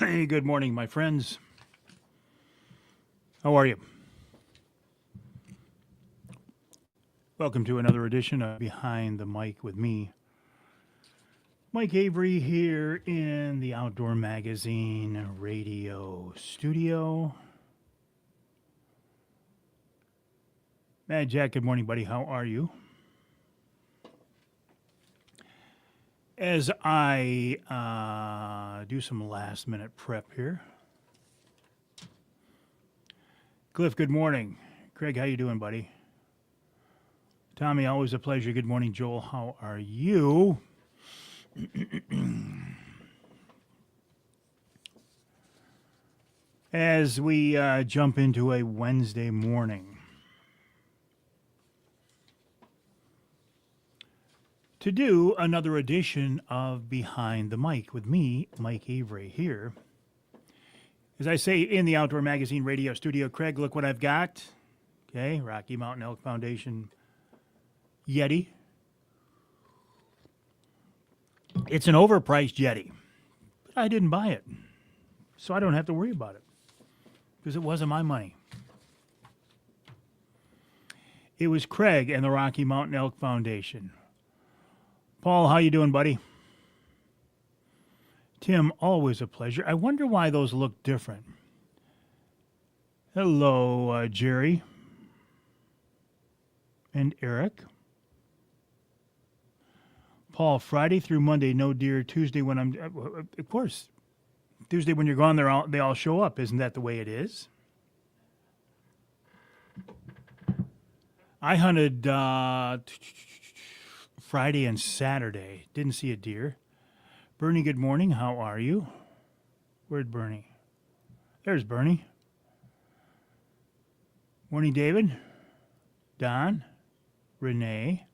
Hey, good morning, my friends. How are you? Welcome to another edition of Behind the Mic with me, Mike Avery, here in the Outdoor Magazine radio studio. Mad Jack, good morning, buddy. How are you? As I do some last minute prep here. Cliff, good morning. Craig, how you doing, buddy? Tommy, always a pleasure. Good morning, Joel. How are you? As we jump into a Wednesday morning, to do another edition of Behind the Mic with me, Mike Avery, here. As I say in the Outdoor Magazine radio studio, Craig, look what I've got. Okay, Rocky Mountain Elk Foundation Yeti. It's an overpriced Yeti, but I didn't buy it, so I don't have to worry about it because it wasn't my money. It was Craig and the Rocky Mountain Elk Foundation. Paul, how you doing, buddy? Tim, always a pleasure. I wonder why those look different. Hello, Jerry and Eric. Paul, Friday through Monday, no deer. Tuesday when I'm, of course, Tuesday when you're gone, they all show up. Isn't that the way it is? I hunted Friday and Saturday. Didn't see a deer. Bernie, good morning. How are you? Where'd Bernie? There's Bernie. Morning, David. Don. Renee.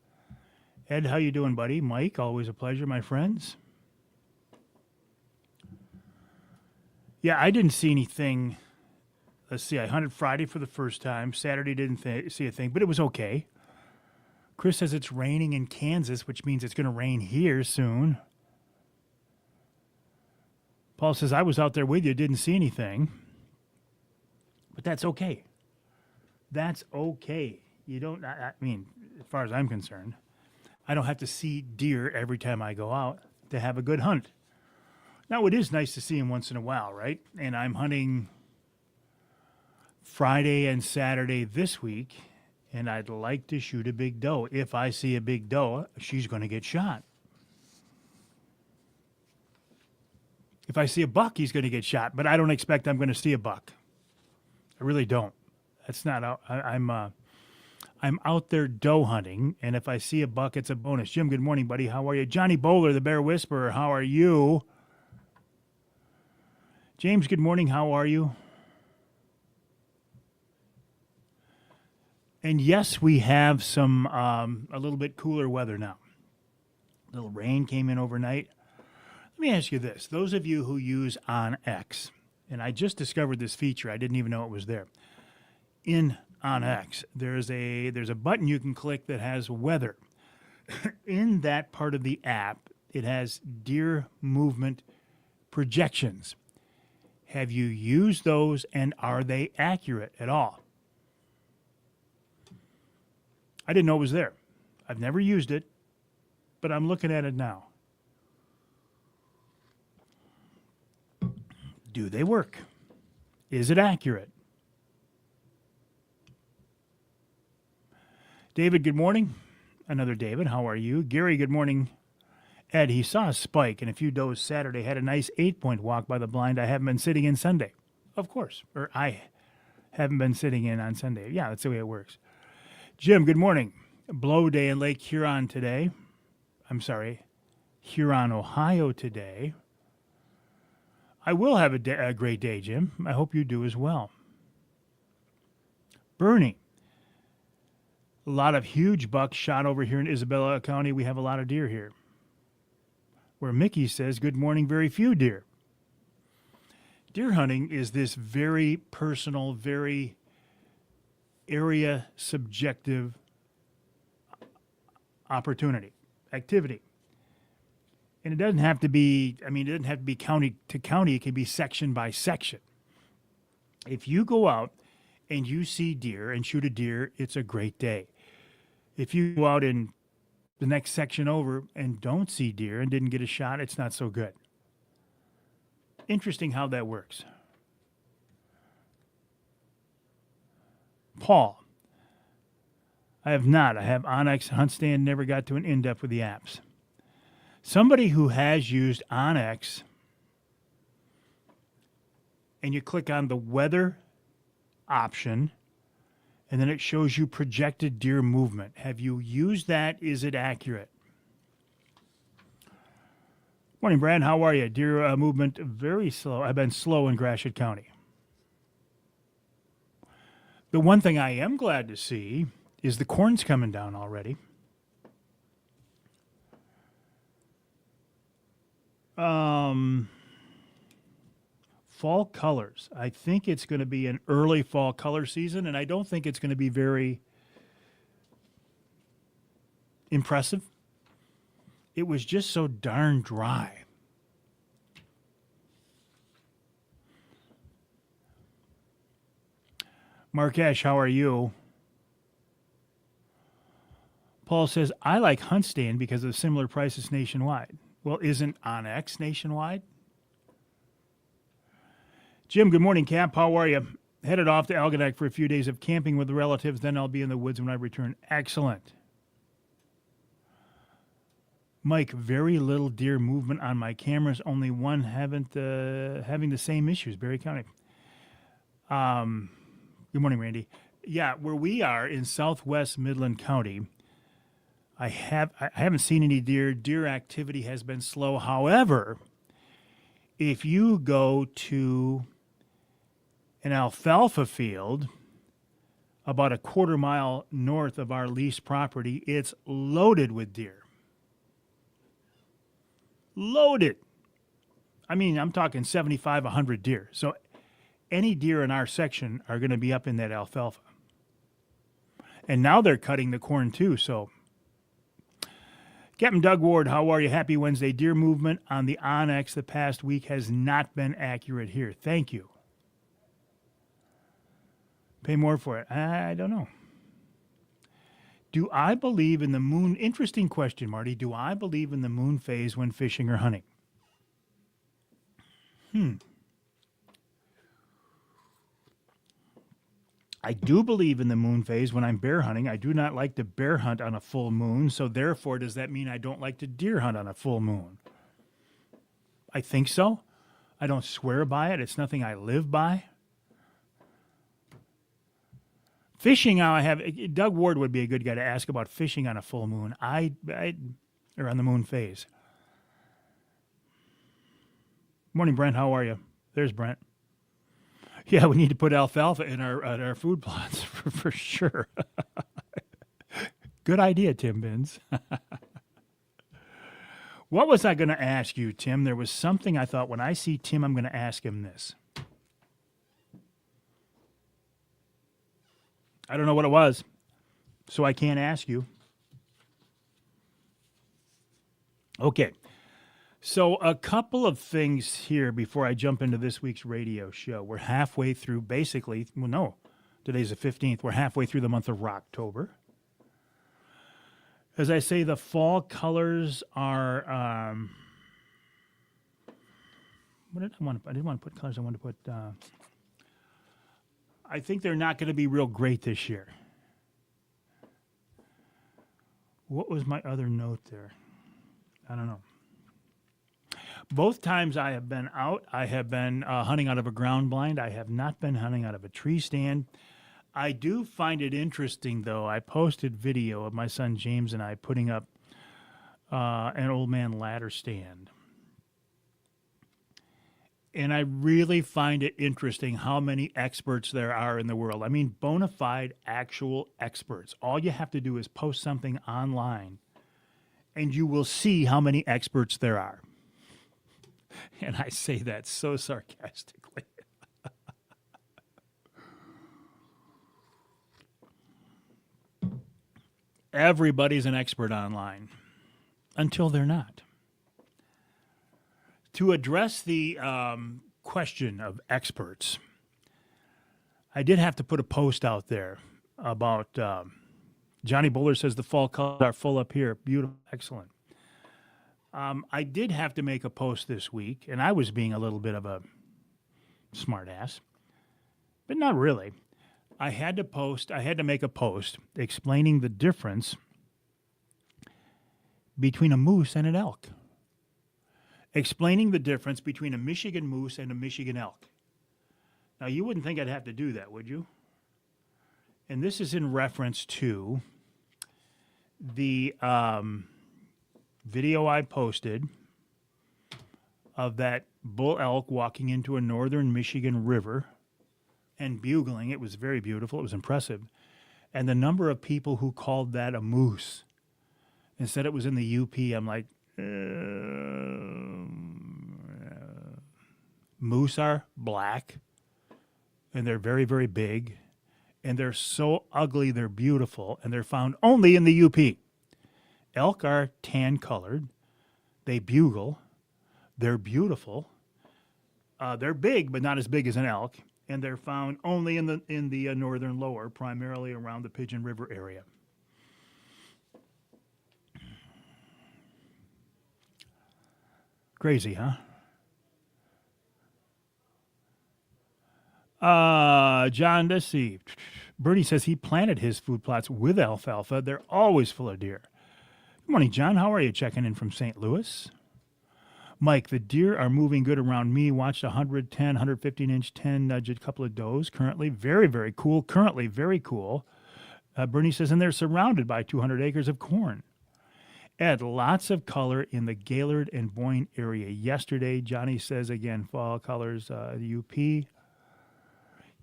Ed, how you doing, buddy? Mike, always a pleasure, my friends. Yeah, I didn't see anything. Let's see, I hunted Friday for the first time. Saturday didn't see a thing, but it was okay. Chris says it's raining in Kansas, which means it's going to rain here soon. Paul says, I was out there with you, didn't see anything. But that's okay. That's okay. You don't, I mean, as far as I'm concerned, I don't have to see deer every time I go out to have a good hunt. Now, it is nice to see them once in a while, right? And I'm hunting Friday and Saturday this week, and I'd like to shoot a big doe. If I see a big doe, she's going to get shot. If I see a buck, he's going to get shot, but I don't expect I'm going to see a buck. I really don't. That's not out. I'm out there doe hunting, and if I see a buck, it's a bonus. Jim, good morning, buddy. How are you? Johnny Bowler, the Bear Whisperer, how are you? James, good morning. How are you? And yes, we have some a little bit cooler weather now. A little rain came in overnight. Let me ask you this. Those of you who use OnX, and I just discovered this feature. I didn't even know it was there. In OnX, there's a button you can click that has weather. In that part of the app, it has deer movement projections. Have you used those, and are they accurate at all? I didn't know it was there. I've never used it, but I'm looking at it now. Do they work? Is it accurate? David, good morning. Another David, how are you? Gary, good morning. Ed, he saw a spike and a few does Saturday, had a nice 8-point walk by the blind. I haven't been sitting in Sunday. Of course. Or I haven't been sitting in on Sunday. Yeah, that's the way it works. Jim, good morning. Blow day in Lake Huron today. I'm sorry, Huron, Ohio today. I will have a great day, Jim. I hope you do as well. Bernie, a lot of huge bucks shot over here in Isabella County. We have a lot of deer here. Where Mickey says, good morning, very few deer. Deer hunting is this very personal, very area subjective opportunity, activity. And it doesn't have to be, I mean, it doesn't have to be county to county. It can be section by section. If you go out and you see deer and shoot a deer, it's a great day. If you go out in the next section over and don't see deer and didn't get a shot, it's not so good. Interesting how that works. Paul, I have not. I have Onyx, Hunt Stand, never got to an in-depth with the apps. Somebody who has used Onyx, and you click on the weather option, and then it shows you projected deer movement. Have you used that? Is it accurate? Morning, Brad. How are you? Deer movement very slow. I've been slow in Gratiot County. The one thing I am glad to see is the corn's coming down already. Fall colors. I think it's going to be an early fall color season, and I don't think it's going to be very impressive. It was just so darn dry. Markesh, how are you? Paul says, I like Hunt Stand because of similar prices nationwide. Well, isn't Onyx nationwide? Jim, good morning, Cap. How are you? Headed off to Algonac for a few days of camping with relatives. Then I'll be in the woods when I return. Excellent. Mike, very little deer movement on my cameras. Only one having the same issues. Berry County. Good morning, Randy. Yeah, where we are in southwest Midland County, I haven't seen any deer. Deer activity has been slow. However, if you go to an alfalfa field about a quarter mile north of our leased property, it's loaded with deer. Loaded. I mean, I'm talking 75, 100 deer. So any deer in our section are going to be up in that alfalfa. And now they're cutting the corn too, so. Captain Doug Ward, how are you? Happy Wednesday. Deer movement on the Onyx the past week has not been accurate here. Thank you. Pay more for it. I don't know. Do I believe in the moon? Interesting question, Marty. Do I believe in the moon phase when fishing or hunting? I do believe in the moon phase when I'm bear hunting. I do not like to bear hunt on a full moon, so therefore does that mean I don't like to deer hunt on a full moon? I think so. I don't swear by it. It's nothing I live by. Fishing, I have Doug Ward would be a good guy to ask about fishing on a full moon. Or on the moon phase. Morning, Brent. How are you? There's Brent. Yeah, we need to put alfalfa in our food plots for sure. Good idea, Tim Binns. What was I going to ask you, Tim? There was something I thought when I see Tim, I'm going to ask him this. I don't know what it was, so I can't ask you. Okay. So a couple of things here before I jump into this week's radio show. We're halfway through, basically, well, no, today's the 15th. We're halfway through the month of October. As I say, the fall colors are, what did I want to, I didn't want to put colors. I wanted to put, I think they're not going to be real great this year. What was my other note there? I don't know. Both times I have been out, I have been hunting out of a ground blind. I have not been hunting out of a tree stand. I do find it interesting, though. I posted video of my son James and I putting up an old man ladder stand. And I really find it interesting how many experts there are in the world. I mean, bona fide, actual experts. All you have to do is post something online, and you will see how many experts there are. And I say that so sarcastically. Everybody's an expert online until they're not. To address the question of experts, I did have to put a post out there about Johnny Buller says the fall colors are full up here. Beautiful, excellent. I did have to make a post this week, and I was being a little bit of a smart ass, but not really. I had to make a post explaining the difference between a moose and an elk. Explaining the difference between a Michigan moose and a Michigan elk. Now, you wouldn't think I'd have to do that, would you? And this is in reference to the video I posted of that bull elk walking into a northern Michigan river and bugling. It was very beautiful. It was impressive. And the number of people who called that a moose and said it was in the UP, I'm like, moose are black, and they're very, very big, and they're so ugly, they're beautiful, and they're found only in the UP. Elk are tan-colored. They bugle. They're beautiful. They're big, but not as big as an elk, and they're found only in the northern lower, primarily around the Pigeon River area. Crazy, huh? John, let's see. Bernie says he planted his food plots with alfalfa. They're always full of deer. Good morning, John. How are you? Checking in from St. Louis. Mike, the deer are moving good around me. Watched 110, 115-inch 10 nudge a couple of does currently. Very, very cool. Currently, very cool. Bernie says, and they're surrounded by 200 acres of corn. Ed, lots of color in the Gaylord and Boyne area yesterday. Johnny says, again, fall colors, the UP.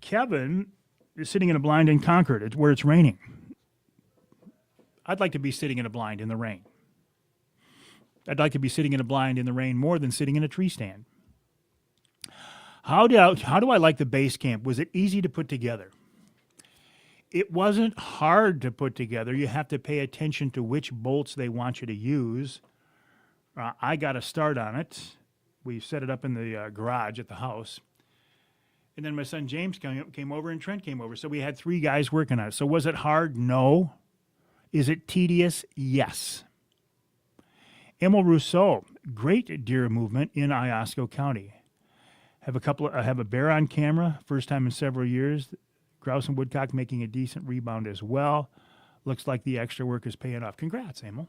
Kevin is sitting in a blind in Concord, where it's raining. I'd like to be sitting in a blind in the rain. I'd like to be sitting in a blind in the rain more than sitting in a tree stand. How do I like the base camp? Was it easy to put together? It wasn't hard to put together. You have to pay attention to which bolts they want you to use. I got a start on it. We set it up in the garage at the house. And then my son James came over and Trent came over. So we had 3 guys working on it. So was it hard? No. Is it tedious? Yes. Emil Rousseau, great deer movement in Iosco County. I have a bear on camera, first time in several years. Grouse and woodcock making a decent rebound as well. Looks like the extra work is paying off. Congrats, Emil.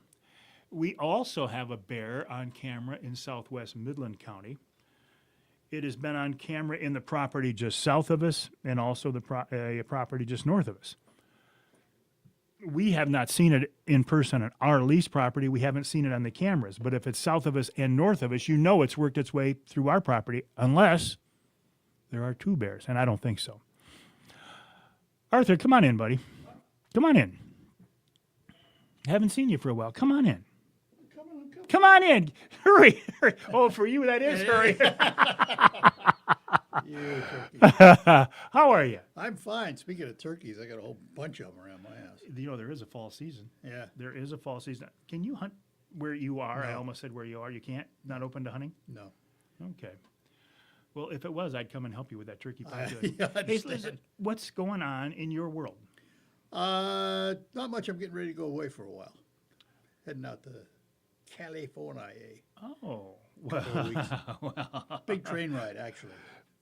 We also have a bear on camera in southwest Midland County. It has been on camera in the property just south of us and also the property just north of us. We have not seen it in person on our lease property. We haven't seen it on the cameras. But if it's south of us and north of us, you know it's worked its way through our property, unless there are 2 bears, and I don't think so. Arthur, come on in, buddy. Come on in. Haven't seen you for a while. Come on in. Come on in. Hurry. Oh, for you, that is hurry. You turkey. How are you? I'm fine. Speaking of turkeys, I got a whole bunch of them around my house. You know, there is a fall season. Yeah. There is a fall season. Can you hunt where you are? No. I almost said where you are. You can't? Not open to hunting? No. Okay. Well, if it was, I'd come and help you with that turkey pie. Yeah, I Hey, understand. listen, what's going on in your world? Not much. I'm getting ready to go away for a while. Heading out to California. Oh, Couple of weeks. well, Big train ride, actually.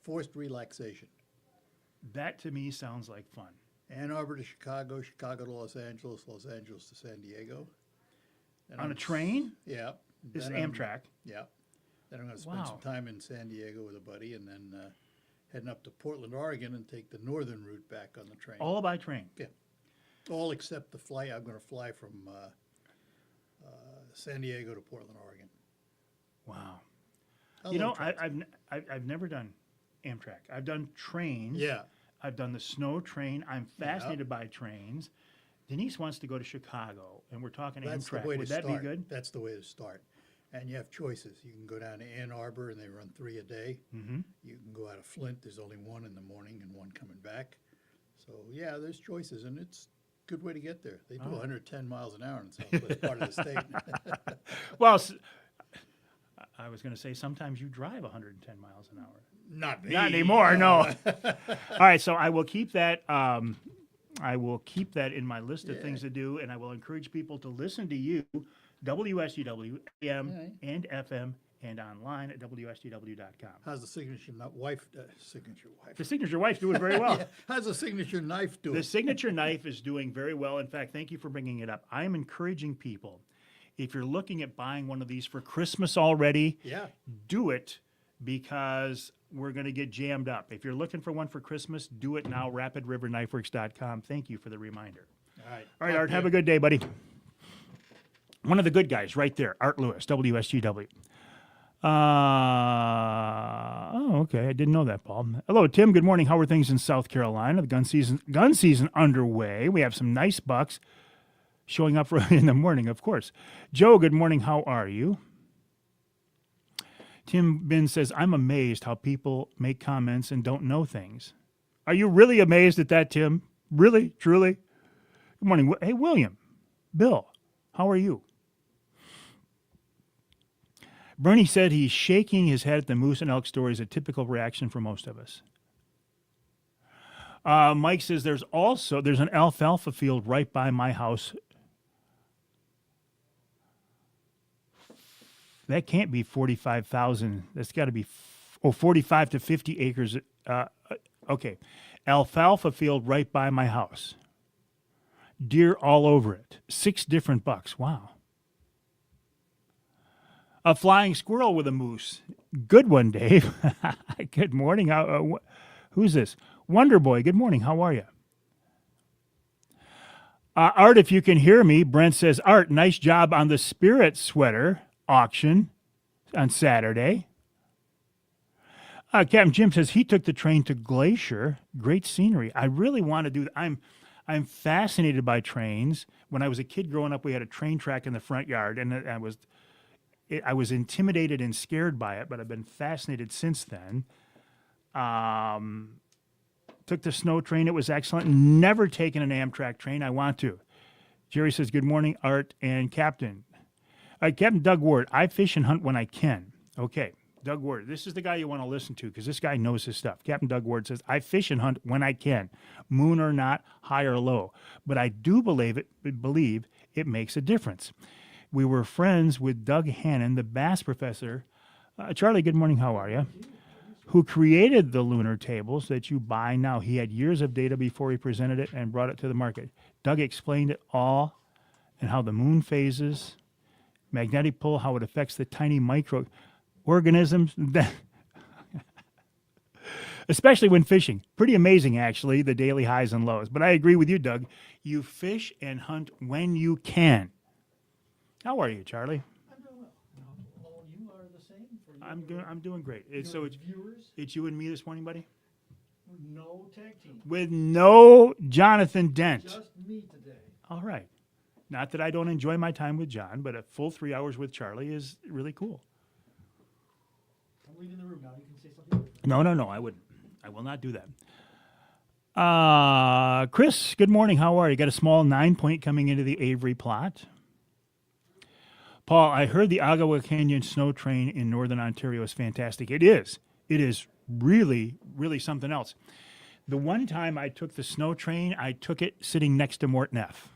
Forced relaxation. that to me sounds like fun. Ann Arbor to Chicago, Chicago to Los Angeles, Los Angeles to San Diego. Then On a I'm train? Yeah. This is Then I'm- Amtrak. Yeah. Then I'm going to spend Wow. some time in San Diego with a buddy, and then heading up to Portland, Oregon, and take the northern route back on the train. All by train. All except the flight. I'm going to fly from San Diego to Portland, Oregon. Wow. A You know, little trip. I've never done Amtrak. I've done trains. Yeah. I've done the snow train. I'm fascinated by trains. Denise wants to go to Chicago, and we're talking That's the Amtrak. way Would to that start. be good? That's the way to start. And you have choices. You can go down to Ann Arbor, and they run 3 a day. Mm-hmm. You can go out of Flint. There's only 1 in the morning and 1 coming back. So, yeah, there's choices, and it's a good way to get there. They do Oh. 110 miles an hour in the southwest part of the state. Well, I was going to say sometimes you drive 110 miles an hour. Not me. Not anymore, no. All right, so I will keep that. I will keep that in my list of things to do, and I will encourage people to listen to you, WSGW, AM and FM, and online at WSGW.com. How's the signature wife? Signature wife. The signature wife's doing very well. Yeah. How's the signature knife doing? The signature knife is doing very well. In fact, thank you for bringing it up. I am encouraging people, if you're looking at buying one of these for Christmas already, Yeah. do it because we're going to get jammed up. If you're looking for one for Christmas, do it now, rapidriverknifeworks.com. Thank you for the reminder. All right. All right, Art, have a good day, buddy. One of the good guys right there, Art Lewis, WSGW. Oh, okay. I didn't know that, Paul. Hello, Tim. Good morning. How are things in South Carolina? The gun season underway. We have some nice bucks showing up in the morning, of course. Joe, good morning. How are you? Tim Bin says, I'm amazed how people make comments and don't know things. Are you really amazed at that, Tim? Really? Truly? Good morning. Hey, William. Bill, how are you? Bernie said he's shaking his head at the moose and elk story is a typical reaction for most of us. Mike says there's an alfalfa field right by my house. That can't be 45,000. That's got to be 45 to 50 acres. Okay. Alfalfa field right by my house. Deer all over it. 6 different bucks. Wow. A flying squirrel with a moose. Good one, Dave. Good morning. Who's this? Wonder Boy. Good morning. How are you? Art, if you can hear me, Brent says, Art, nice job on the Spirit sweater auction on Saturday. Captain Jim says he took the train to Glacier. Great scenery. I really want to do that. I'm fascinated by trains. When I was a kid growing up, we had a train track in the front yard, and I was intimidated and scared by it, but I've been fascinated since then. Took the snow train. It was excellent. Never taken an Amtrak train. I want to. Jerry says, good morning, Art and Captain. Captain Doug Ward, I fish and hunt when I can. Okay, Doug Ward. This is the guy you want to listen to because this guy knows his stuff. Captain Doug Ward says, I fish and hunt when I can, moon or not, high or low. But I do believe it makes a difference. We were friends with Doug Hannon, the bass professor. Charlie, good morning. How are you? Who created the lunar tables that you buy now. He had years of data before he presented it and brought it to the market. Doug explained it all and how the moon phases, magnetic pull, how it affects the tiny microorganisms, especially when fishing. Pretty amazing, actually, the daily highs and lows. But I agree with you, Doug. You fish and hunt when you can. How are you, Charlie? I'm doing well. All you are the same. I'm doing great. It's Viewers, it's you and me this morning, buddy. no tag team. With no Jonathan Dent. Just me today. All right. Not that I don't enjoy my time with John, but a full 3 hours with Charlie is really cool. I'm leaving the room now. You can say something different. No, I wouldn't. I will not do that. Chris, good morning. How are you? Got a small 9-point coming into the Avery plot. Paul, I heard the Ottawa Canyon Snow Train in Northern Ontario is fantastic. It is. It is really, really something else. The one time I took the snow train, I took it sitting next to Mort Neff,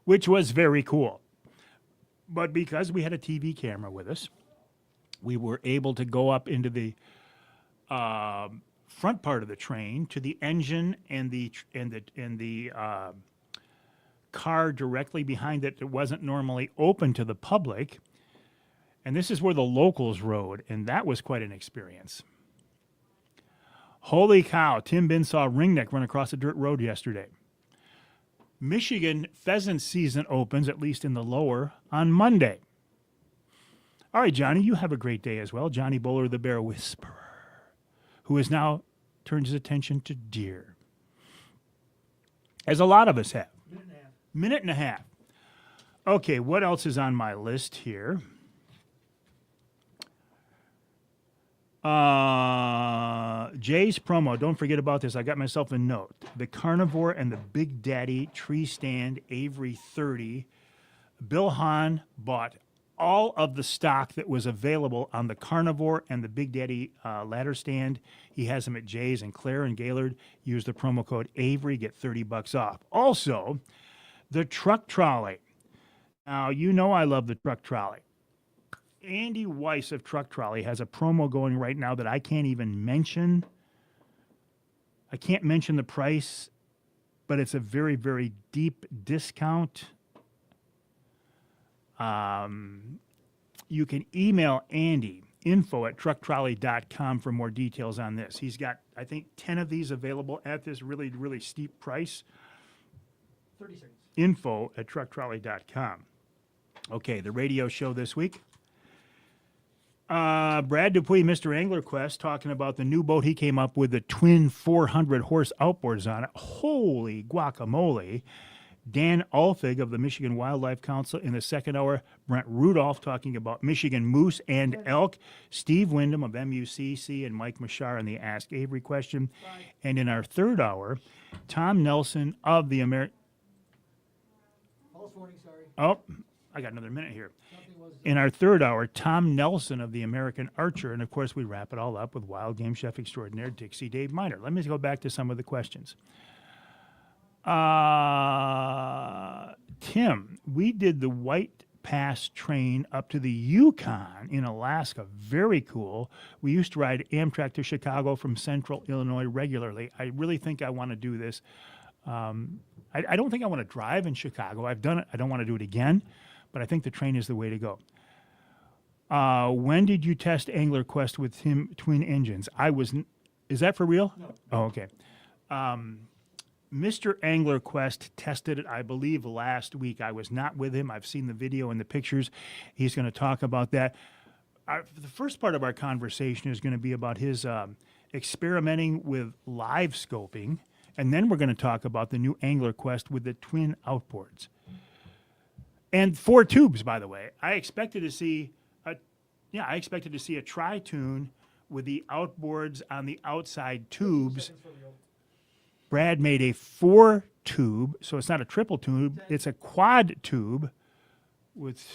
which was very cool. But because we had a TV camera with us, we were able to go up into the front part of the train to the engine and the car directly behind it that wasn't normally open to the public. And this is where the locals rode, and that was quite an experience. Holy cow, Tim Bin saw a ringneck run across a dirt road yesterday. Michigan pheasant season opens, at least in the lower, on Monday. All right, Johnny, you have a great day as well. Johnny Bowler, the Bear Whisperer, who has now turned his attention to deer, as a lot of us have. Minute and a half. Okay, what else is on my list here? Jay's promo. Don't forget about this. I got myself a note. The Carnivore and the Big Daddy Tree Stand Avery 30. Bill Hahn bought all of the stock that was available on the Carnivore and the Big Daddy ladder stand. He has them at Jay's and Claire and Gaylord. Use the promo code Avery, get $30 off. Also, the truck trolley. Now, you know I love the truck trolley. Andy Weiss of Truck Trolley has a promo going right now that I can't even mention. I can't mention the price, but it's a very, very deep discount. You can email Andy, info@trucktrolley.com for more details on this. He's got, I think, 10 of these available at this really, really steep price. 30 seconds. Info@trucktrolley.com. Okay, the radio show this week. Brad Dupuy, Mr. Angler Quest, talking about the new boat he came up with, the twin 400 horse outboards on it. Holy guacamole. Dan Alfig of the Michigan Wildlife Council in the second hour. Brent Rudolph talking about Michigan moose and elk. Steve Wyndham of MUCC and Mike Mashar on the Ask Avery question. And in our third hour, Tom Nelson of the False warning, sorry. Oh, I got another minute here. Something was. In our third hour, Tom Nelson of the American Archer. And of course, we wrap it all up with wild game chef extraordinaire Dixie Dave Miner. Let me go back to some of the questions. Tim, we did the White Pass train up to the Yukon in Alaska. Very cool. We used to ride Amtrak to Chicago from central Illinois regularly. I really think I want to do this. I don't think I want to drive in Chicago. I've done it. I don't want to do it again, but I think the train is the way to go. When did you test Angler Quest with twin engines? Is that for real? No. Oh, okay. Mr. Angler Quest tested it, I believe, last week. I was not with him. I've seen the video and the pictures. He's going to talk about that. The first part of our conversation is going to be about his experimenting with live scoping, and then we're going to talk about the new Angler Quest with the twin outboards. And 4 tubes, by the way. I expected to see a tri-tune with the outboards on the outside tubes. Seconds for real. Brad made a 4 tube, so it's not a triple tube, it's a quad tube with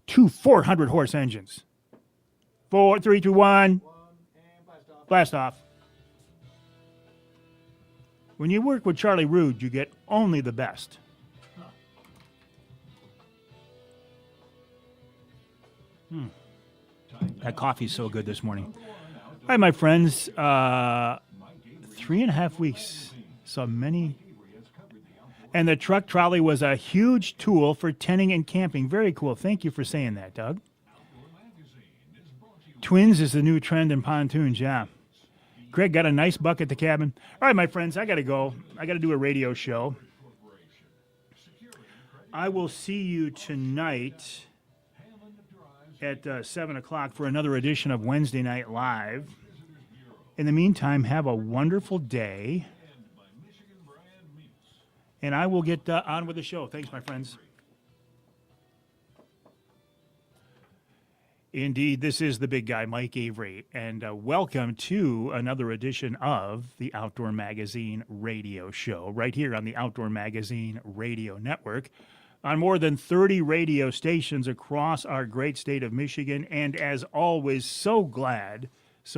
2 400 horse engines. 4, 3, 2, 1, One, and blast off. blast off. When you work with Charlie Rood, you get only the best. That coffee's so good this morning. All right, my friends, 3.5 weeks, so many. And the truck trolley was a huge tool for tenting and camping. Very cool. Thank you for saying that, Doug. Twins is the new trend in pontoons, yeah. Greg got a nice buck at the cabin. All right, my friends, I got to go. I got to do a radio show. I will see you tonight at 7 o'clock for another edition of Wednesday Night Live. In the meantime, have a wonderful day. And I will get on with the show. Thanks, my friends. Indeed, this is the big guy, Mike Avery, and welcome to another edition of the Outdoor Magazine radio show, right here on the Outdoor Magazine radio network, on more than 30 radio stations across our great state of Michigan, and as always, so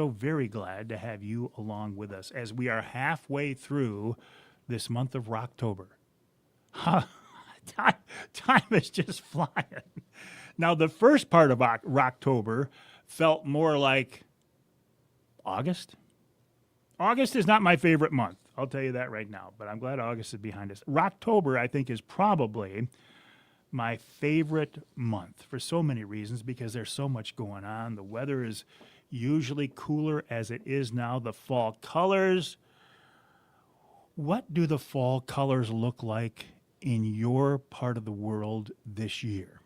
very glad to have you along with us as we are halfway through this month of Rocktober. Time is just flying. Now, the first part of Rocktober felt more like August. August is not my favorite month. I'll tell you that right now, but I'm glad August is behind us. Rocktober, I think, is probably my favorite month for so many reasons because there's so much going on. The weather is usually cooler as it is now. The fall colors. What do the fall colors look like in your part of the world this year?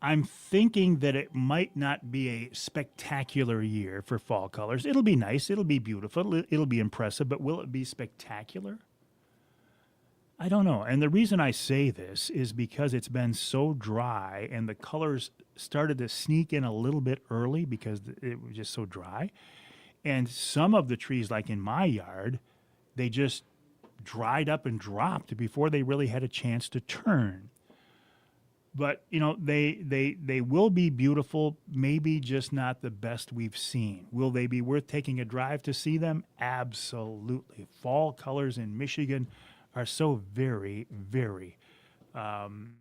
I'm thinking that it might not be a spectacular year for fall colors. It'll be nice. It'll be beautiful. It'll be impressive. But will it be spectacular? I don't know. And the reason I say this is because it's been so dry and the colors started to sneak in a little bit early because it was just so dry. And some of the trees, like in my yard, they just dried up and dropped before they really had a chance to turn. But you know, they will be beautiful, maybe just not the best we've seen. Will they be worth taking a drive to see them? Absolutely. Fall colors in Michigan are so very, very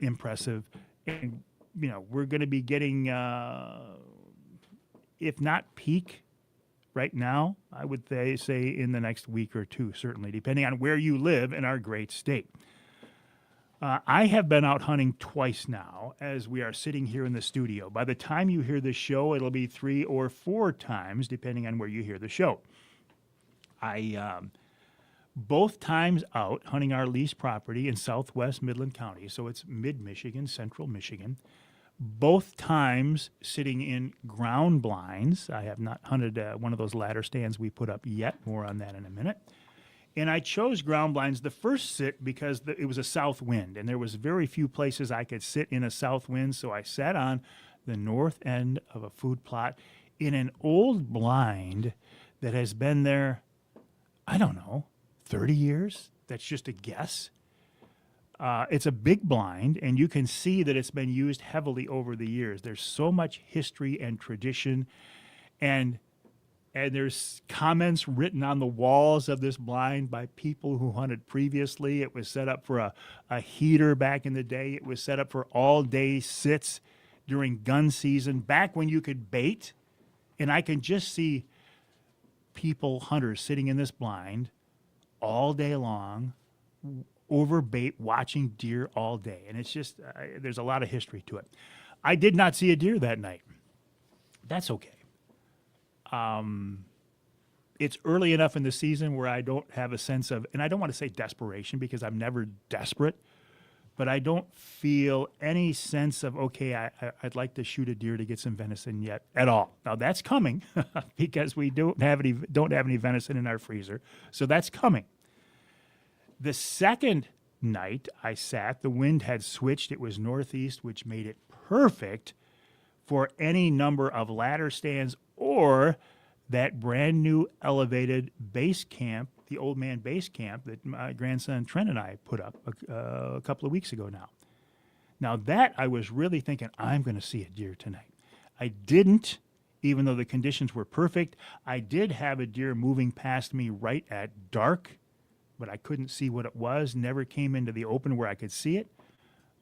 impressive, and you know, we're going to be getting, if not peak right now, I would say in the next week or two, certainly, depending on where you live in our great state. I have been out hunting twice now as we are sitting here in the studio. By the time you hear this show, it'll be 3 or 4 times, depending on where you hear the show. Both times out hunting our lease property in southwest Midland County, so it's mid-Michigan, central Michigan. Both times sitting in ground blinds. I have not hunted one of those ladder stands we put up yet. More on that in a minute. And I chose ground blinds the first sit because it was a south wind, and there was very few places I could sit in a south wind, so I sat on the north end of a food plot in an old blind that has been there, I don't know, 30 years? That's just a guess. It's a big blind, and you can see that it's been used heavily over the years. There's so much history and tradition, and there's comments written on the walls of this blind by people who hunted previously. It was set up for a heater back in the day. It was set up for all-day sits during gun season, back when you could bait. And I can just see people, hunters, sitting in this blind all day long, over bait, watching deer all day. And it's just, there's a lot of history to it. I did not see a deer that night. That's okay. It's early enough in the season where I don't have a sense of, and I don't want to say desperation because I'm never desperate, but I don't feel any sense of, okay, I'd like to shoot a deer to get some venison yet at all. Now that's coming because we don't have any venison in our freezer. So that's coming. The second night I sat, the wind had switched. It was northeast, which made it perfect for any number of ladder stands or that brand new elevated base camp, the Old Man Base Camp that my grandson Trent and I put up a couple of weeks ago now. Now that I was really thinking, I'm going to see a deer tonight. I didn't, even though the conditions were perfect. I did have a deer moving past me right at dark, but I couldn't see what it was, never came into the open where I could see it.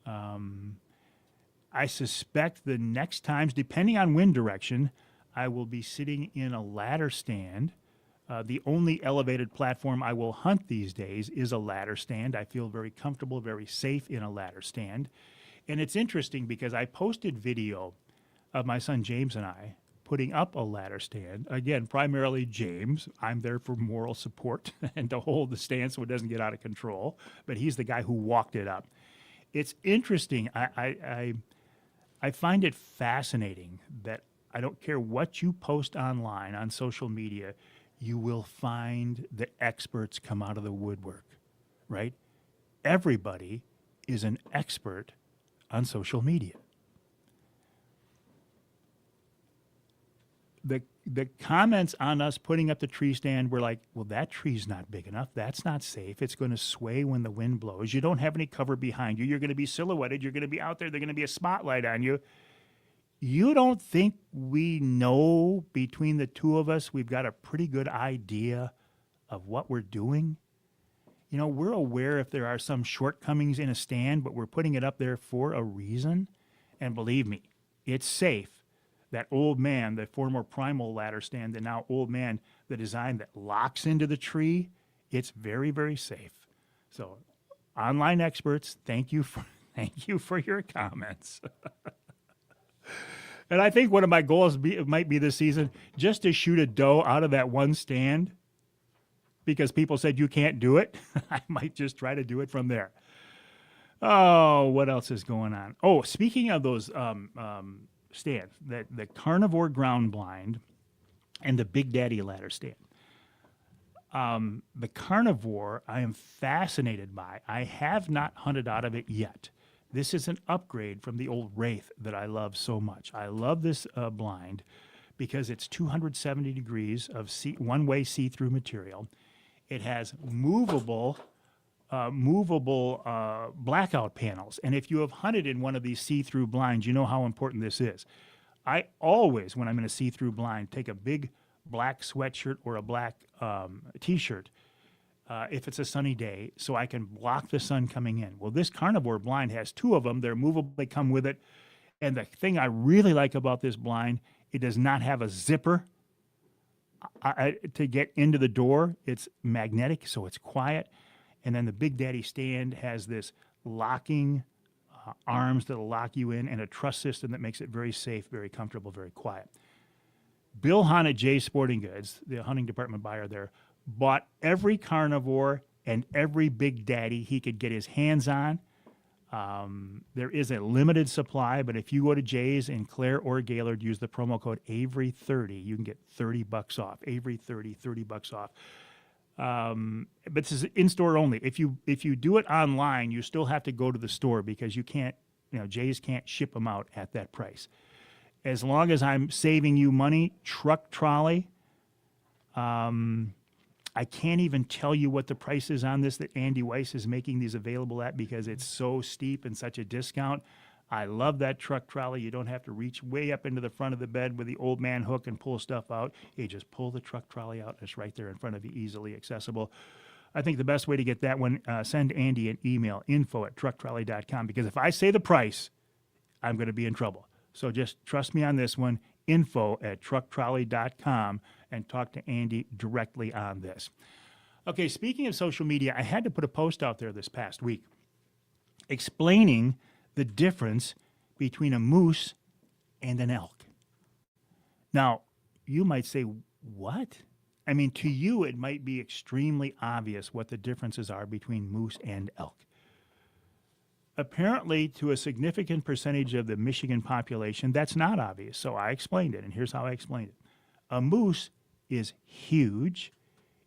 I suspect the next times, depending on wind direction, I will be sitting in a ladder stand. The only elevated platform I will hunt these days is a ladder stand. I feel very comfortable, very safe in a ladder stand. And it's interesting because I posted video of my son James and I putting up a ladder stand. Again, primarily James. I'm there for moral support and to hold the stand so it doesn't get out of control. But he's the guy who walked it up. It's interesting. I find it fascinating that I don't care what you post online on social media, you will find the experts come out of the woodwork, right? Everybody is an expert on social media. The comments on us putting up the tree stand were like, well, that tree's not big enough. That's not safe. It's going to sway when the wind blows. You don't have any cover behind you. You're going to be silhouetted. You're going to be out there. There's going to be a spotlight on you. You don't think we know between the two of us, we've got a pretty good idea of what we're doing? You know, we're aware if there are some shortcomings in a stand, but we're putting it up there for a reason. And believe me, it's safe. That Old Man, the former Primal ladder stand, and now Old Man, the design that locks into the tree, it's very, very safe. So, online experts, thank you for your comments. And I think one of my goals might be this season just to shoot a doe out of that one stand because people said you can't do it. I might just try to do it from there. Oh, what else is going on? Oh, speaking of those stand, the carnivore ground blind and the Big Daddy ladder stand. The carnivore I am fascinated by. I have not hunted out of it yet. This is an upgrade from the old Wraith that I love so much. I love this blind because it's 270 degrees of one-way see-through material. It has movable movable blackout panels. And if you have hunted in one of these see-through blinds, you know how important this is. I always, when I'm in a see-through blind, take a big black sweatshirt or a black T-shirt if it's a sunny day, so I can block the sun coming in. Well, this carnivore blind has two of them. They're movable. They come with it. And the thing I really like about this blind, it does not have a zipper to get into the door. It's magnetic, so it's quiet. And then the Big Daddy stand has this locking arms that'll lock you in and a truss system that makes it very safe, very comfortable, very quiet. Bill Hahn at Jay's Sporting Goods, the hunting department buyer there, bought every carnivore and every Big Daddy he could get his hands on. There is a limited supply, but if you go to Jay's in Clare or Gaylord, use the promo code Avery30, you can get $30 off. Avery30, $30 off. But this is in-store only. If you do it online, you still have to go to the store because you can't, Jay's can't ship them out at that price. As long as I'm saving you money, truck trolley, I can't even tell you what the price is on this that Andy Weiss is making these available at because it's so steep and such a discount. I love that truck trolley. You don't have to reach way up into the front of the bed with the old man hook and pull stuff out. You just pull the truck trolley out. It's right there in front of you, easily accessible. I think the best way to get that one, send Andy an email, info@trucktrolley.com, because if I say the price, I'm going to be in trouble. So just trust me on this one, info@trucktrolley.com, and talk to Andy directly on this. Okay, speaking of social media, I had to put a post out there this past week explaining the difference between a moose and an elk. Now, you might say, what? I mean, to you, it might be extremely obvious what the differences are between moose and elk. Apparently, to a significant percentage of the Michigan population, that's not obvious. So I explained it, and here's how I explained it. A moose is huge.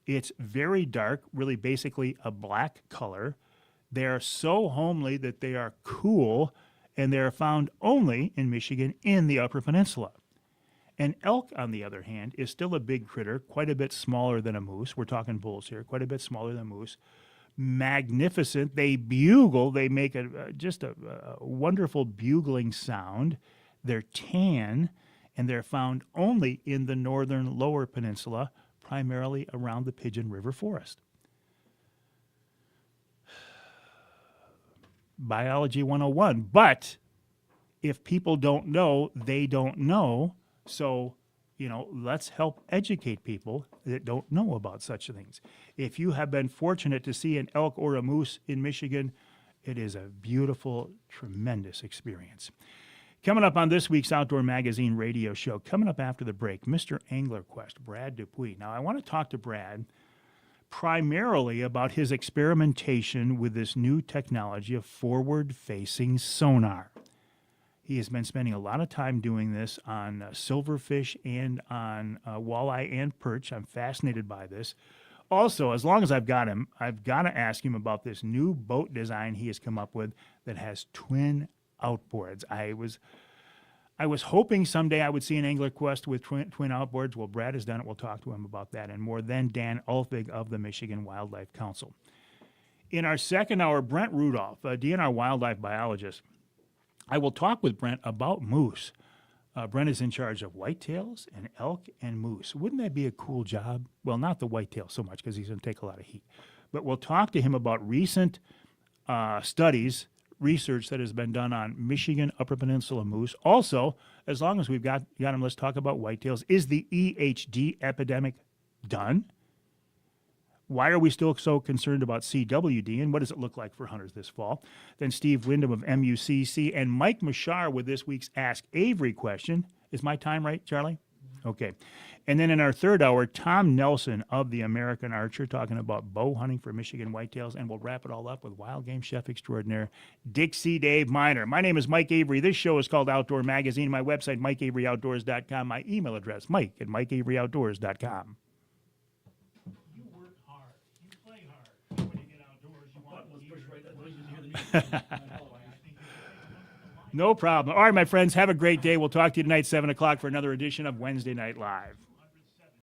It's very dark, really basically a black color. They are so homely that they are cool, and they are found only in Michigan in the Upper Peninsula. An elk, on the other hand, is still a big critter, quite a bit smaller than a moose. We're talking bulls here, quite a bit smaller than a moose. Magnificent. They bugle. They make just a wonderful bugling sound. They're tan, and they're found only in the northern lower peninsula, primarily around the Pigeon River Forest. Biology 101. But if people don't know, they don't know. So, let's help educate people that don't know about such things. If you have been fortunate to see an elk or a moose in Michigan, it is a beautiful, tremendous experience. Coming up on this week's Outdoor Magazine radio show, coming up after the break, Mr. Angler Quest, Brad Dupuis. Now, I want to talk to Brad primarily about his experimentation with this new technology of forward-facing sonar. He has been spending a lot of time doing this on silverfish and on walleye and perch. I'm fascinated by this. Also, as long as I've got him, I've got to ask him about this new boat design he has come up with that has twin outboards. I was hoping someday I would see an Angler Quest with twin outboards. Well, Brad has done it. We'll talk to him about that and more. Then Dan Ulfig of the Michigan Wildlife Council. In our second hour, Brent Rudolph, a DNR wildlife biologist. I will talk with Brent about moose. Brent is in charge of whitetails and elk and moose. Wouldn't that be a cool job? Well, not the whitetail so much because he's going to take a lot of heat. But we'll talk to him about recent studies, research that has been done on Michigan Upper Peninsula moose. Also, as long as we've got him, let's talk about whitetails. Is the EHD epidemic done? Why are we still so concerned about CWD, and what does it look like for hunters this fall? Then Steve Wyndham of MUCC and Mike Machar with this week's Ask Avery question. Is my time right, Charlie? Okay. And then in our third hour, Tom Nelson of the American Archer talking about bow hunting for Michigan whitetails, and we'll wrap it all up with wild game chef extraordinaire Dixie Dave Miner. My name is Mike Avery. This show is called Outdoor Magazine. My website, MikeAveryOutdoors.com. My email address, Mike@MikeAveryOutdoors.com. No problem. All right, my friends, have a great day. We'll talk to you tonight, 7 o'clock, for another edition of Wednesday Night Live.